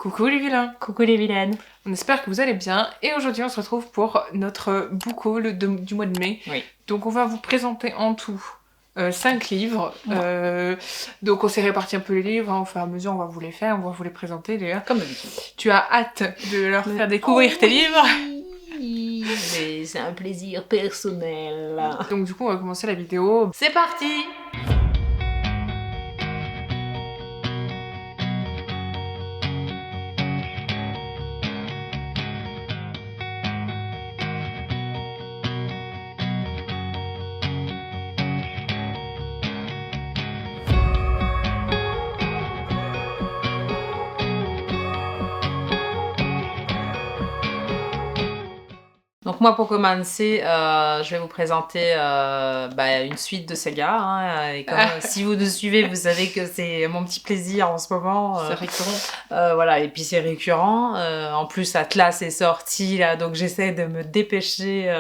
Coucou les vilains. Coucou les vilaines. On espère que vous allez bien et aujourd'hui on se retrouve pour notre book haul du mois de mai. Oui. Donc on va vous présenter en tout 5 livres. Donc on s'est réparti un peu les livres, au fur et à mesure on va vous les faire, on va vous les présenter d'ailleurs. Comme d'habitude. Tu as hâte de leur faire découvrir tes livres. Oui, mais c'est un plaisir personnel. Donc du coup on va commencer la vidéo. C'est parti. Donc moi pour commencer, je vais vous présenter une suite de sagas. Hein, et comme, si vous nous suivez, vous savez que c'est mon petit plaisir en ce moment. C'est récurrent. Voilà, et puis c'est récurrent. En plus Atlas est sorti là, donc j'essaie de me dépêcher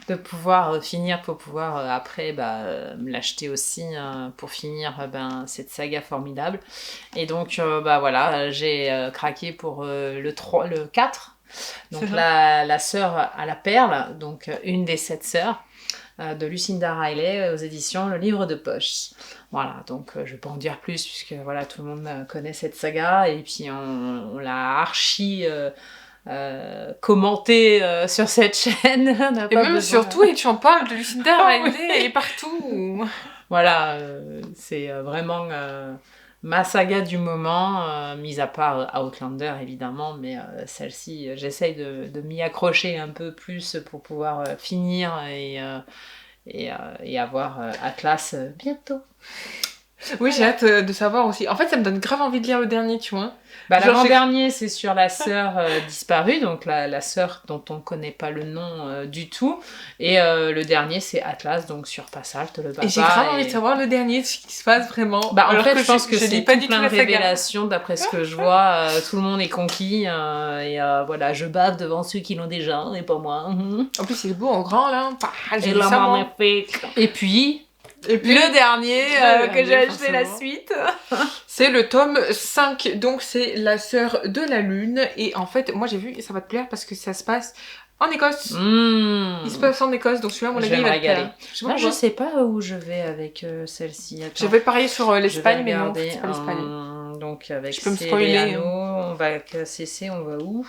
de pouvoir finir pour pouvoir après me l'acheter aussi pour finir cette saga formidable. Et donc voilà, j'ai craqué pour le 4. Donc la sœur à la perle, donc une des 7 sœurs de Lucinda Riley aux éditions Le Livre de Poche. Voilà, donc je vais pas en dire plus puisque voilà, tout le monde connaît cette saga et puis on l'a archi commenté sur cette chaîne. Et même surtout, et tu en parles de Lucinda Riley, elle est partout. Voilà, c'est vraiment ma saga du moment, mis à part Outlander évidemment, mais celle-ci, j'essaye de m'y accrocher un peu plus pour pouvoir finir et avoir Atlas bientôt. Oui, j'ai hâte de savoir aussi. En fait, ça me donne grave envie de lire le dernier, tu vois. L'avant-dernier, c'est sur la sœur disparue, donc la sœur dont on ne connaît pas le nom du tout. Et le dernier, c'est Atlas, donc sur Passalt, le papa. Et j'ai grave envie de savoir le dernier, ce qui se passe vraiment. En fait, je pense que c'est pas tout du plein tout de révélations, d'après ce que je vois. Tout le monde est conquis. Voilà, je bave devant ceux qui l'ont déjà, et pas moi. En plus, il est beau en grand, là. Et la magnifique. Et puis le dernier que j'ai acheté la suite. C'est le tome 5, donc c'est La sœur de la lune. Et en fait, moi j'ai vu, ça va te plaire parce que ça se passe en Écosse. Il se passe en Écosse, donc celui-là, mon avis, il va te plaire. Je sais pas où je vais avec celle-ci. J'avais parié sur l'Espagne, mais non, c'est pas l'Espagne. Donc avec je peux me spoiler. On va à CC, on va où?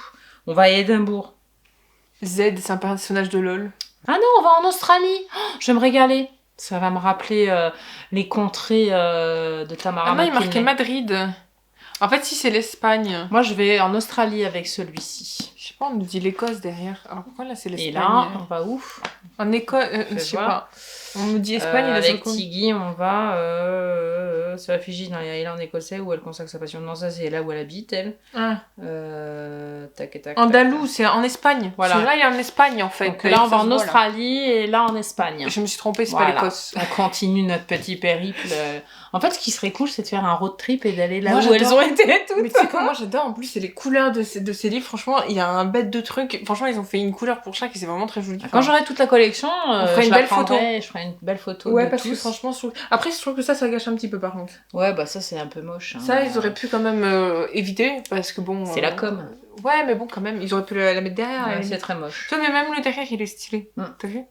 On va à Édimbourg. Z, c'est un personnage de LOL. Ah non, on va en Australie. Je vais me régaler. Ça va me rappeler les contrées de Tamara McKinney. Ah non, il marquait Madrid. En fait, si c'est l'Espagne. Moi, je vais en Australie avec celui-ci. Je sais pas, on nous dit l'Écosse derrière. Alors pourquoi là, c'est l'Espagne? Et là, on va où? En Écosse, je sais pas. On nous dit Espagne et avec Tiggy, on va se réfugier dans les Highlands écossais où elle consacre sa passion. Non, ça c'est là où elle habite, elle. Andalou, c'est en Espagne. Voilà. Celui-là, il est en Espagne en fait. Donc là, on va en Australie et là en Espagne. Je me suis trompée, c'est pas l'Écosse. On continue notre petit périple. En fait, ce qui serait cool, c'est de faire un road trip et d'aller là où elles ont été toutes. Mais tu sais quoi, moi j'adore. En plus, c'est les couleurs de ces livres. Franchement, il y a un bête de trucs. Franchement, ils ont fait une couleur pour chaque et c'est vraiment très joli. Quand j'aurai toute la collection, on ferait une belle photo. Je ferai une belle photo. Ouais, parce que franchement, après, je trouve que ça gâche un petit peu par contre. Ouais, ça c'est un peu moche. Hein. Ça, ils auraient pu quand même éviter parce que bon. C'est la com. Ouais, mais bon, quand même, ils auraient pu la mettre derrière. Ouais, c'est très moche. Toi, mais même le derrière, il est stylé. T'as vu?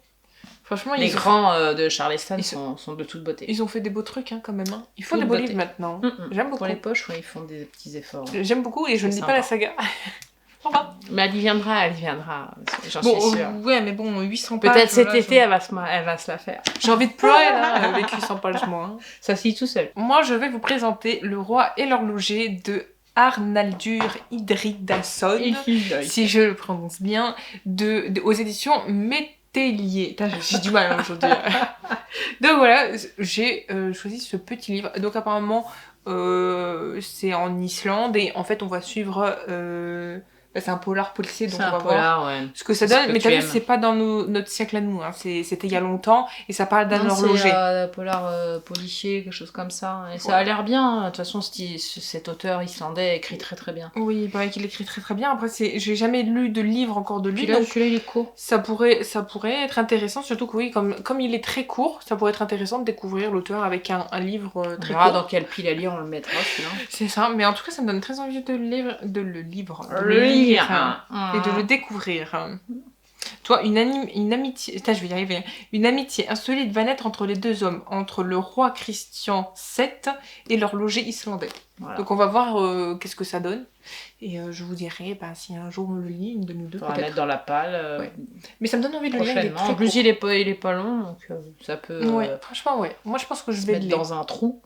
Franchement, les grands de Charleston sont de toute beauté. Ils ont fait des beaux trucs hein, quand même. Hein. Ils font des beaux livres maintenant. J'aime beaucoup. Pour les poches, ils font des petits efforts. J'aime beaucoup et je ne dis pas la saga. Mais elle y viendra, j'en suis sûre. Ouais, mais bon, 800 pages. Peut-être cet été, elle va se la faire. J'ai envie de pleurer là, avec 800 pages moi. Hein. Ça se lit tout seul. Moi, je vais vous présenter Le Roi et l'Horloger de Arnaldur Indridason, si je le prononce bien, aux éditions Métellier. J'ai du mal aujourd'hui. Donc voilà, j'ai choisi ce petit livre. Donc apparemment, c'est en Islande et en fait, on va suivre C'est un polar policier, donc c'est on va polar, voir ouais. ce que ça donne. Mais t'as vu, c'est pas dans notre siècle à nous. Hein. C'était il y a longtemps et ça parle d'un horloger. C'est polar policier, quelque chose comme ça. Et ça a l'air bien. De toute façon, cet auteur islandais écrit très très bien. Oui, il paraît qu'il écrit très très bien. Après, j'ai jamais lu de livre encore de lui. Celui-là, il est court. Ça pourrait être intéressant, surtout que oui, comme il est très court, ça pourrait être intéressant de découvrir l'auteur avec un livre très court. Dans quelle pile à lire on le mettra, celui-là. C'est ça, mais en tout cas, ça me donne très envie de le lire et de le découvrir. Toi, une amitié... je vais y arriver. Une amitié insolite va naître entre les deux hommes, entre le roi Christian VII et l'horloger islandais. Voilà. Donc on va voir qu'est-ce que ça donne. Et je vous dirai si un jour on le lit, une de nous deux. On va mettre dans la palle. Ouais. Mais ça me donne envie de le lire. En plus, il est pas long, donc ça peut... Ouais, franchement, ouais. Moi, je pense que je vais le mettre dans un trou.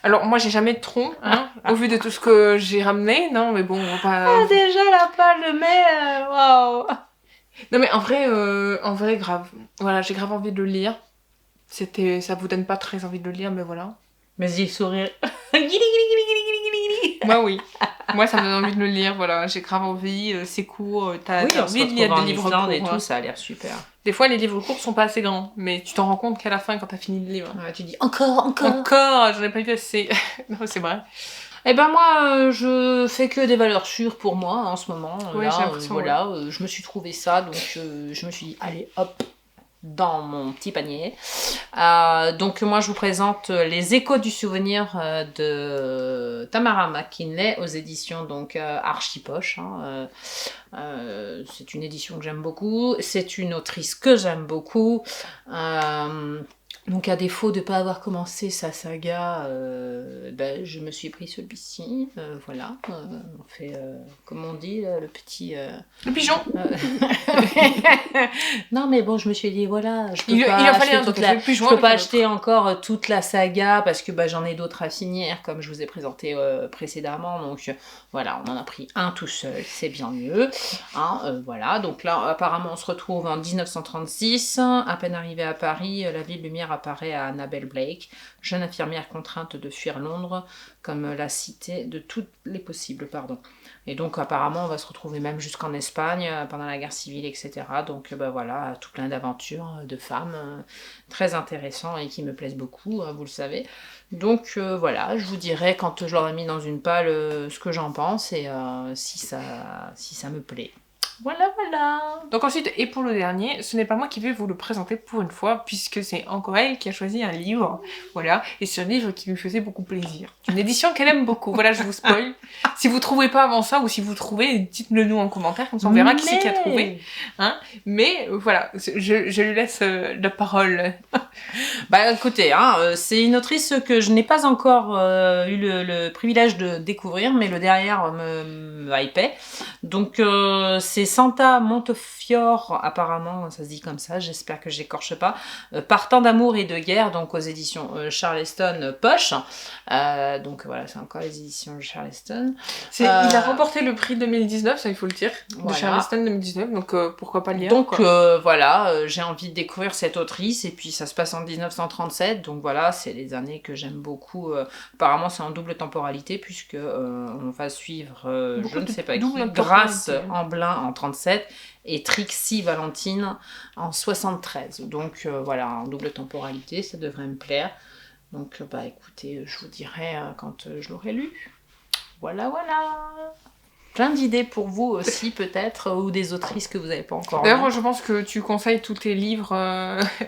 Alors, moi, j'ai jamais de tronc, hein, au vu de tout ce que j'ai ramené. Non, mais bon, on va pas... Ah, déjà, la palle, mais... Waouh. Non, mais en vrai, grave. Voilà, j'ai grave envie de le lire. Ça vous donne pas très envie de le lire, mais voilà. Mais il sourire. Moi, oui. Moi, ça me donne envie de le lire, voilà. J'ai grave envie, c'est court, t'as envie de lire des livres courts. Et tout, ça a l'air super. Des fois, les livres courts sont pas assez grands, mais tu t'en rends compte qu'à la fin, quand t'as fini le livre. Ouais, tu dis encore, j'en ai pas vu assez. Non, c'est vrai. Eh ben moi, je fais que des valeurs sûres pour moi en ce moment. Ouais, j'ai l'impression. Voilà, je me suis trouvé ça, donc je me suis dit, allez, hop, dans mon petit panier. Donc moi, je vous présente Les Échos du souvenir de Tamara McKinley aux éditions donc Archipoche. C'est une édition que j'aime beaucoup. C'est une autrice que j'aime beaucoup. Donc à défaut de ne pas avoir commencé sa saga, je me suis pris celui-ci, voilà, on fait, comme on dit, le petit... Le pigeon. Non mais bon, je me suis dit, voilà, je peux pas acheter encore toute la saga, parce que j'en ai d'autres à finir, comme je vous ai présenté précédemment, donc voilà, on en a pris un tout seul, c'est bien mieux, voilà, donc là, apparemment, on se retrouve en 1936, à peine arrivé à Paris, la ville lumière apparaît à Annabel Blake, jeune infirmière contrainte de fuir Londres comme la cité de toutes les possibles, Et donc apparemment on va se retrouver même jusqu'en Espagne pendant la guerre civile, etc. Donc voilà, tout plein d'aventures de femmes très intéressants et qui me plaisent beaucoup, vous le savez. Donc voilà, je vous dirai quand je l'aurai mis dans une palle ce que j'en pense et si ça me plaît. Voilà. Donc ensuite, et pour le dernier, ce n'est pas moi qui vais vous le présenter pour une fois, puisque c'est encore elle qui a choisi un livre. Voilà. Et c'est un livre qui lui faisait beaucoup plaisir. Une édition qu'elle aime beaucoup. Voilà, je vous spoil. Si vous trouvez pas avant ça, ou si vous trouvez, dites-le nous en commentaire, comme ça on verra qui c'est qui a trouvé. Hein, mais voilà, je lui laisse la parole. Écoutez, c'est une autrice que je n'ai pas encore eu le privilège de découvrir, mais le derrière me hypait. Donc c'est Santa Montefiore, apparemment, ça se dit comme ça, j'espère que j'écorche pas. Partant d'amour et de guerre, donc aux éditions Charleston Poche. Donc voilà, c'est encore les éditions Charleston. Il a remporté le prix 2019, ça il faut le dire, de Charleston 2019, donc pourquoi pas le lire. Donc voilà, j'ai envie de découvrir cette autrice, et puis ça se passe en 1937, donc voilà, c'est les années que j'aime beaucoup. Apparemment c'est en double temporalité, puisque on va suivre, je ne sais pas qui, Grace Amblin en 37 et Trixie Valentine en 73. Donc voilà, en double temporalité, ça devrait me plaire. Donc écoutez, je vous dirai quand je l'aurai lu. Voilà. Plein d'idées pour vous aussi peut-être, ou des autrices que vous n'avez pas encore. D'ailleurs, je pense que tu conseilles tous tes livres.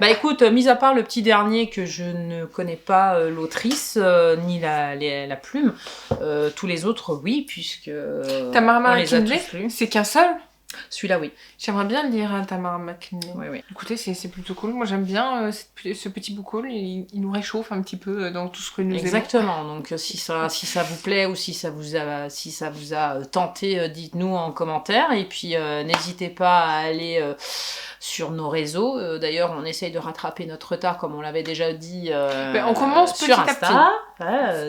Écoute, mis à part le petit dernier que je ne connais pas l'autrice, ni la plume, tous les autres, oui, puisque Tamara McKinley, c'est qu'un seul. Celui-là, oui. J'aimerais bien le lire, Tamara McKinley. Oui. Écoutez, c'est plutôt cool. Moi, j'aime bien ce petit bouquin. Il nous réchauffe un petit peu dans tout ce que nous aimons. Exactement. Donc, si ça vous plaît ou si ça vous a tenté, dites-nous en commentaire. Et puis, n'hésitez pas à aller sur nos réseaux. D'ailleurs, on essaye de rattraper notre retard, comme on l'avait déjà dit on commence sur Insta.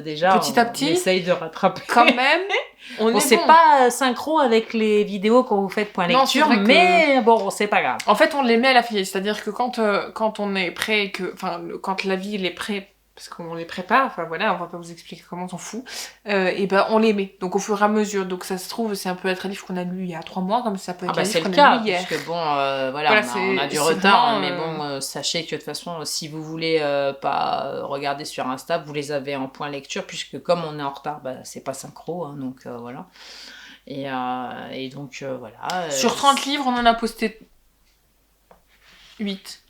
Déjà, petit à petit. On essaye de rattraper. Quand même. C'est pas synchro avec les vidéos qu'on vous fait de point lecture, mais bon, c'est pas grave. En fait, on les met à la file, c'est-à-dire que quand on est prêt, quand la ville est prête parce qu'on les prépare, enfin voilà, on va pas vous expliquer comment, on s'en fout, et ben on les met, donc au fur et à mesure, donc ça se trouve c'est un peu être un livre qu'on a lu il y a 3 mois, comme ça peut être un livre qu'on a lu hier. Parce que bon, voilà, on a du retard, mais bon, sachez que de toute façon, si vous voulez pas regarder sur Insta, vous les avez en point lecture, puisque comme on est en retard, bah, c'est pas synchro, hein, donc voilà. Et donc voilà. Sur 30 livres, on en a posté 8.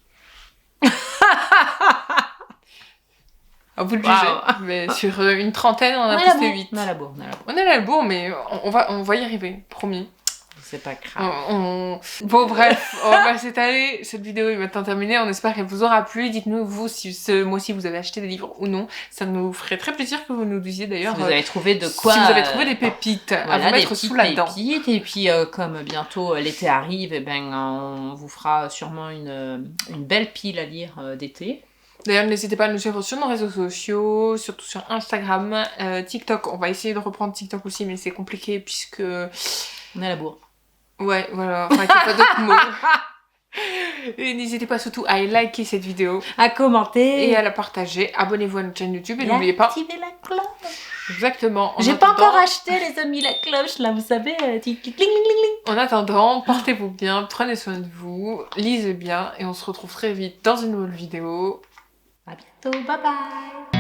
À vous de juger, mais sur une trentaine, on a posté 8. On a la bourre. On est à la bourre, mais on va y arriver, promis. C'est pas grave. Bon, bref, on va s'étaler. Cette vidéo est maintenant terminée. On espère qu'elle vous aura plu. Dites-nous, vous, si ce mois-ci vous avez acheté des livres ou non. Ça nous ferait très plaisir que vous nous disiez d'ailleurs. Si vous avez trouvé de quoi. Si vous avez trouvé des pépites à vous mettre sous la dent. Et puis, comme bientôt l'été arrive, eh ben, on vous fera sûrement une belle pile à lire d'été. D'ailleurs, n'hésitez pas à nous suivre sur nos réseaux sociaux, surtout sur Instagram, TikTok. On va essayer de reprendre TikTok aussi, mais c'est compliqué puisque... On est à la bourre. Ouais, voilà. Enfin, il n'y a pas d'autres mots. Et n'hésitez pas surtout à liker cette vidéo. À commenter. Et à la partager. Abonnez-vous à notre chaîne YouTube et n'oubliez pas... Activez la cloche. Exactement. J'ai pas encore acheté, les amis, la cloche, là, vous savez. En attendant, portez-vous bien, prenez soin de vous, lisez bien et on se retrouve très vite dans une nouvelle vidéo. À bientôt, bye bye.